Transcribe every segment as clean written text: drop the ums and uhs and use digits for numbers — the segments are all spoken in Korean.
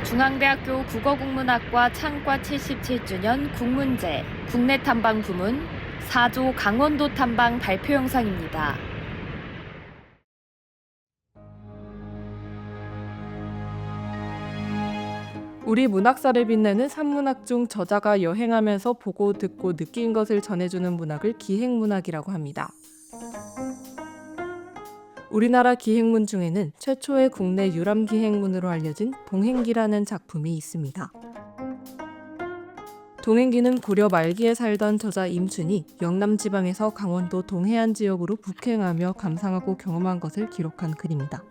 중앙대학교 국어국문학과 창과 77주년 국문제 국내 탐방 부문 4조 강원도 탐방 발표 영상입니다. 우리 문학사를 빛내는 산문학 중 저자가 여행하면서 보고 듣고 느낀 것을 전해주는 문학을 기행문학이라고 합니다. 우리나라 기행문 중에는 최초의 국내 유람기행문으로 알려진 동행기라는 작품이 있습니다. 동행기는 고려 말기에 살던 저자 임춘이 영남지방에서 강원도 동해안 지역으로 북행하며 감상하고 경험한 것을 기록한 글입니다.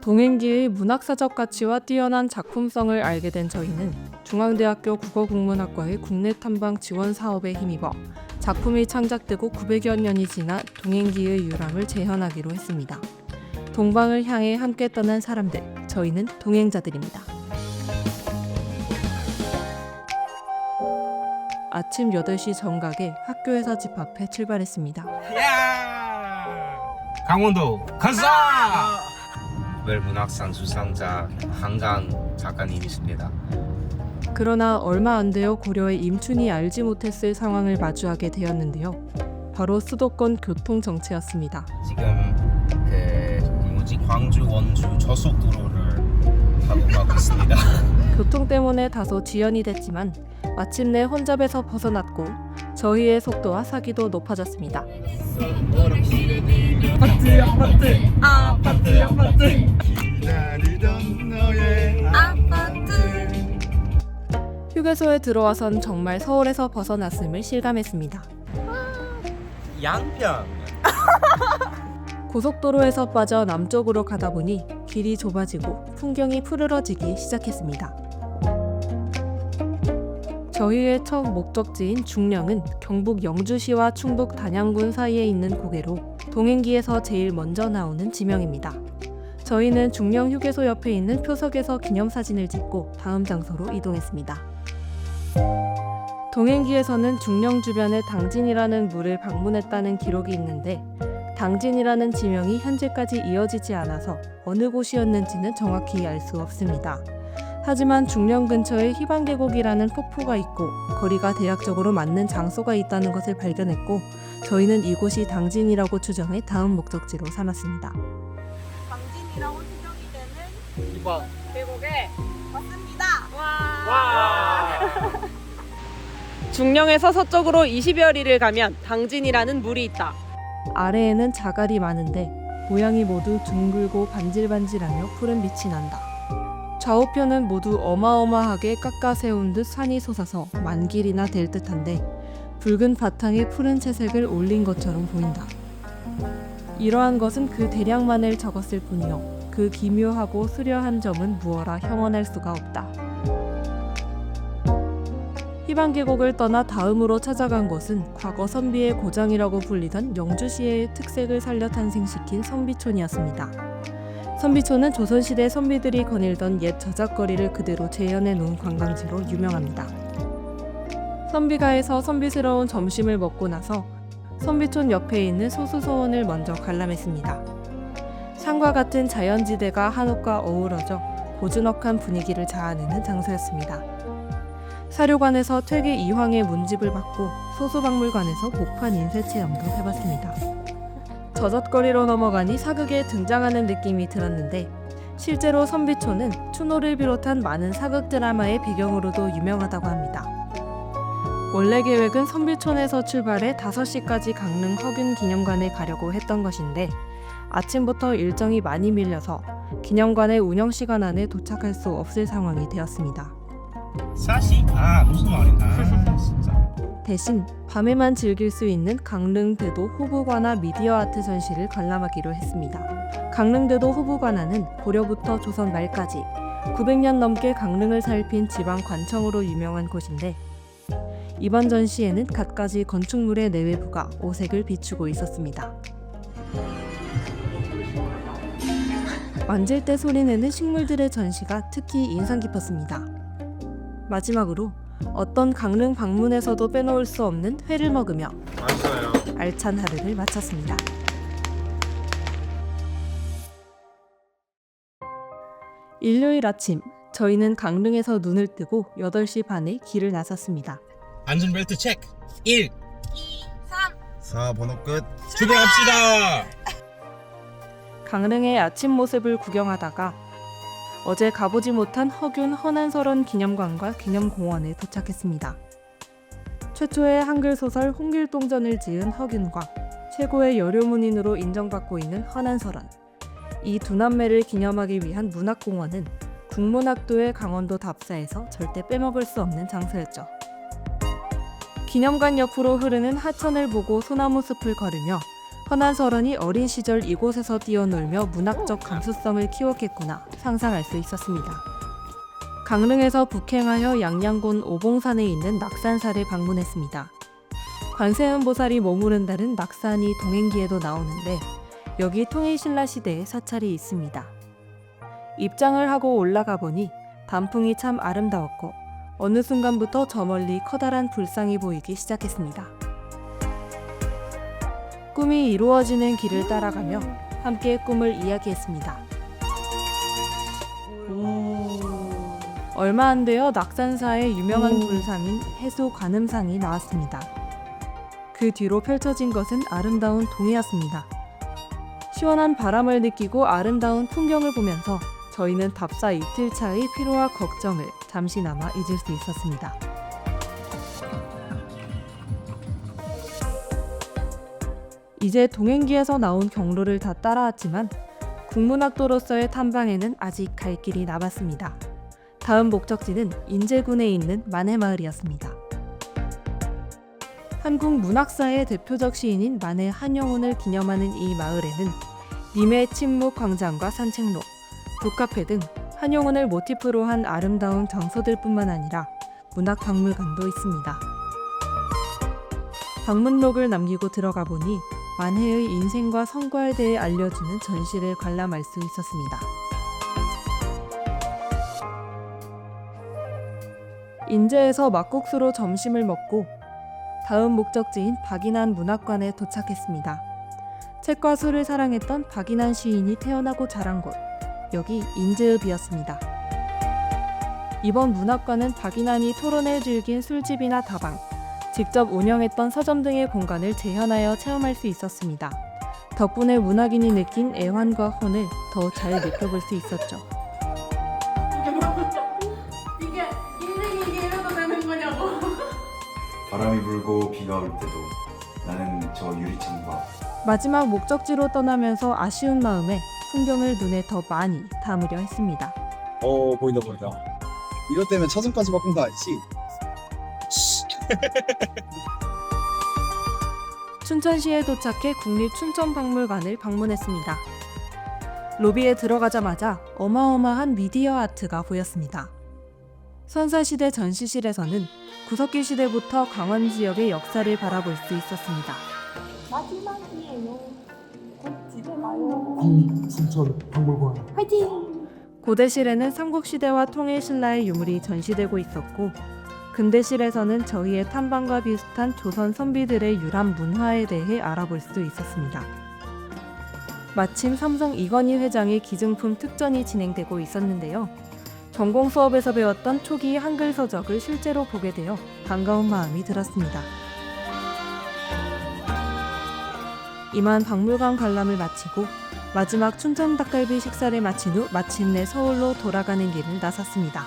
동행기의 문학사적 가치와 뛰어난 작품성을 알게 된 저희는 중앙대학교 국어국문학과의 국내 탐방 지원 사업에 힘입어 작품이 창작되고 900여 년이 지나 동행기의 유람을 재현하기로 했습니다. 동방을 향해 함께 떠난 사람들, 저희는 동행자들입니다. 아침 8시 정각에 학교에서 집 앞에 출발했습니다. 야! 강원도 가자! 노벨문학상 수상자 한강 작가님이십니다. 그러나 얼마 안 되어 고려의 임춘이 알지 못했을 상황을 마주하게 되었는데요. 바로 수도권 교통정체였습니다. 지금 광주 원주 저속도로를 타고 가고 있습니다. 교통 때문에 다소 지연이 됐지만 마침내 혼잡에서 벗어났고 저희의 속도와 사기도 높아졌습니다. 아파트 기다리던 너의 아파트. 휴게소에 들어와선 정말 서울에서 벗어났음을 실감했습니다. 양평. 고속도로에서 빠져 남쪽으로 가다 보니 길이 좁아지고 풍경이 푸르러지기 시작했습니다. 저희의 첫 목적지인 중령은 경북 영주시와 충북 단양군 사이에 있는 고개로 동행기에서 제일 먼저 나오는 지명입니다. 저희는 중령 휴게소 옆에 있는 표석에서 기념사진을 찍고 다음 장소로 이동했습니다. 동행기에서는 중령 주변에 당진이라는 물을 방문했다는 기록이 있는데 당진이라는 지명이 현재까지 이어지지 않아서 어느 곳이었는지는 정확히 알 수 없습니다. 하지만 중령 근처에 희방계곡이라는 폭포가 있고 거리가 대략적으로 맞는 장소가 있다는 것을 발견했고 저희는 이곳이 당진이라고 추정해 다음 목적지로 삼았습니다. 당진이라고 추정이 되는 2번. 계곡에 왔습니다. 와! 중령에서 서쪽으로 20여 리를 가면 당진이라는 물이 있다. 아래에는 자갈이 많은데 모양이 모두 둥글고 반질반질하며 푸른 빛이 난다. 좌우편은 모두 어마어마하게 깎아 세운 듯 산이 솟아서 만길이나 될 듯한데 붉은 바탕에 푸른 채색을 올린 것처럼 보인다. 이러한 것은 그 대략만을 적었을 뿐이요 그 기묘하고 수려한 점은 무어라 형언할 수가 없다. 희방계곡을 떠나 다음으로 찾아간 곳은 과거 선비의 고장이라고 불리던 영주시의 특색을 살려 탄생시킨 선비촌이었습니다. 선비촌은 조선시대 선비들이 거닐던 옛 저작거리를 그대로 재현해 놓은 관광지로 유명합니다. 선비가에서 선비스러운 점심을 먹고 나서 선비촌 옆에 있는 소수소원을 먼저 관람했습니다. 산과 같은 자연지대가 한옥과 어우러져 고즈넉한 분위기를 자아내는 장소였습니다. 사료관에서 퇴계 이황의 문집을 받고 소수박물관에서 복판 인쇄 체험도 해봤습니다. 저잣거리로 넘어가니 사극에 등장하는 느낌이 들었는데 실제로 선비촌은 추노를 비롯한 많은 사극 드라마의 배경으로도 유명하다고 합니다. 원래 계획은 선비촌에서 출발해 5시까지 강릉 허균 기념관에 가려고 했던 것인데 아침부터 일정이 많이 밀려서 기념관의 운영시간 안에 도착할 수 없을 상황이 되었습니다. 사시? 무슨 말이야? 진짜. 대신 밤에만 즐길 수 있는 강릉대도 호부관화 미디어 아트 전시를 관람하기로 했습니다. 강릉대도 호부관화는 고려부터 조선 말까지 900년 넘게 강릉을 살핀 지방 관청으로 유명한 곳인데 이번 전시에는 갖가지 건축물의 내외부가 오색을 비추고 있었습니다. 만질 때 소리내는 식물들의 전시가 특히 인상 깊었습니다. 마지막으로 어떤 강릉 방문에서도 빼놓을 수 없는 회를 먹으며 맛있어요. 알찬 하루를 마쳤습니다. 일요일 아침, 저희는 강릉에서 눈을 뜨고 8시 반에 길을 나섰습니다. 안전벨트 체크. 1, 2, 3. 4 번호 끝. 출발합시다. 강릉의 아침 모습을 구경하다가 어제 가보지 못한 허균 허난설원 기념관과 기념공원에 도착했습니다. 최초의 한글 소설 홍길동전을 지은 허균과 최고의 여료문인으로 인정받고 있는 허난설원. 이 두 남매를 기념하기 위한 문학공원은 국문학도의 강원도 답사에서 절대 빼먹을 수 없는 장소였죠. 기념관 옆으로 흐르는 하천을 보고 소나무 숲을 걸으며 허난설원이 어린 시절 이곳에서 뛰어놀며 문학적 감수성을 키웠겠구나 상상할 수 있었습니다. 강릉에서 북행하여 양양군 오봉산에 있는 낙산사를 방문했습니다. 관세음보살이 머무른다는 낙산이 동행기에도 나오는데 여기 통일신라 시대의 사찰이 있습니다. 입장을 하고 올라가 보니 단풍이 참 아름다웠고 어느 순간부터 저 멀리 커다란 불상이 보이기 시작했습니다. 꿈이 이루어지는 길을 따라가며 함께 꿈을 이야기했습니다. 얼마 안 되어 낙산사의 유명한 불상인 해수 관음상이 나왔습니다. 그 뒤로 펼쳐진 것은 아름다운 동해였습니다. 시원한 바람을 느끼고 아름다운 풍경을 보면서 저희는 답사 이틀차의 피로와 걱정을 잠시나마 잊을 수 있었습니다. 이제 동행기에서 나온 경로를 다 따라왔지만 국문학도로서의 탐방에는 아직 갈 길이 남았습니다. 다음 목적지는 인제군에 있는 만해마을이었습니다. 한국 문학사의 대표적 시인인 만해 한영운을 기념하는 이 마을에는 님의 침묵 광장과 산책로, 북카페 등 한영운을 모티프로 한 아름다운 장소들뿐만 아니라 문학박물관도 있습니다. 방문록을 남기고 들어가 보니 만해의 인생과 성과에 대해 알려주는 전시를 관람할 수 있었습니다. 인제에서 막국수로 점심을 먹고 다음 목적지인 박인한 문학관에 도착했습니다. 책과 술을 사랑했던 박인한 시인이 태어나고 자란 곳, 여기 인제읍이었습니다. 이번 문학관은 박인한이 토론에 즐긴 술집이나 다방, 직접 운영했던 서점 등의 공간을 재현하여 체험할 수 있었습니다. 덕분에 문학인이 느낀 애환과 혼을 더 잘 느껴볼 수 있었죠. 이게 인생이 이게 이래도 되는 거냐고. 바람이 불고 비가 올 때도 나는 저 유리창과 마지막 목적지로 떠나면서 아쉬운 마음에 풍경을 눈에 더 많이 담으려 했습니다. 보인다. 이것 때문에 차선까지 바꾼 거 알지? 춘천시에 도착해 국립춘천박물관을 방문했습니다. 로비에 들어가자마자 어마어마한 미디어 아트가 보였습니다. 선사시대 전시실에서는 구석기 시대부터 강원 지역의 역사를 바라볼 수 있었습니다. 마지막이에요. 곧 집에 가요. 춘천박물관. 화이팅! 고대실에는 삼국시대와 통일신라의 유물이 전시되고 있었고 근대실에서는 저희의 탐방과 비슷한 조선 선비들의 유람 문화에 대해 알아볼 수 있었습니다. 마침 삼성 이건희 회장의 기증품 특전이 진행되고 있었는데요. 전공 수업에서 배웠던 초기 한글 서적을 실제로 보게 되어 반가운 마음이 들었습니다. 이만 박물관 관람을 마치고 마지막 춘천 닭갈비 식사를 마친 후 마침내 서울로 돌아가는 길을 나섰습니다.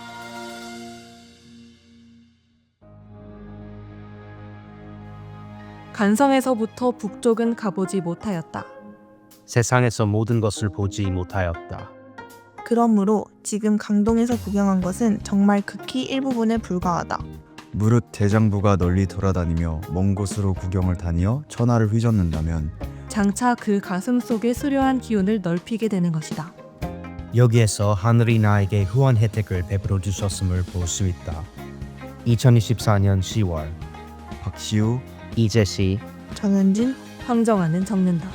간성에서부터 북쪽은 가보지 못하였다. 세상에서 모든 것을 보지 못하였다. 그러므로 지금 강동에서 구경한 것은 정말 극히 일부분에 불과하다. 무릇 대장부가 널리 돌아다니며 먼 곳으로 구경을 다니어 천하를 휘젓는다면 장차 그 가슴 속에 수려한 기운을 넓히게 되는 것이다. 여기에서 하늘이 나에게 후원 혜택을 베풀어 주셨음을 볼 수 있다. 2024년 10월 박시우 이재시 정은진 황정아는 적는다.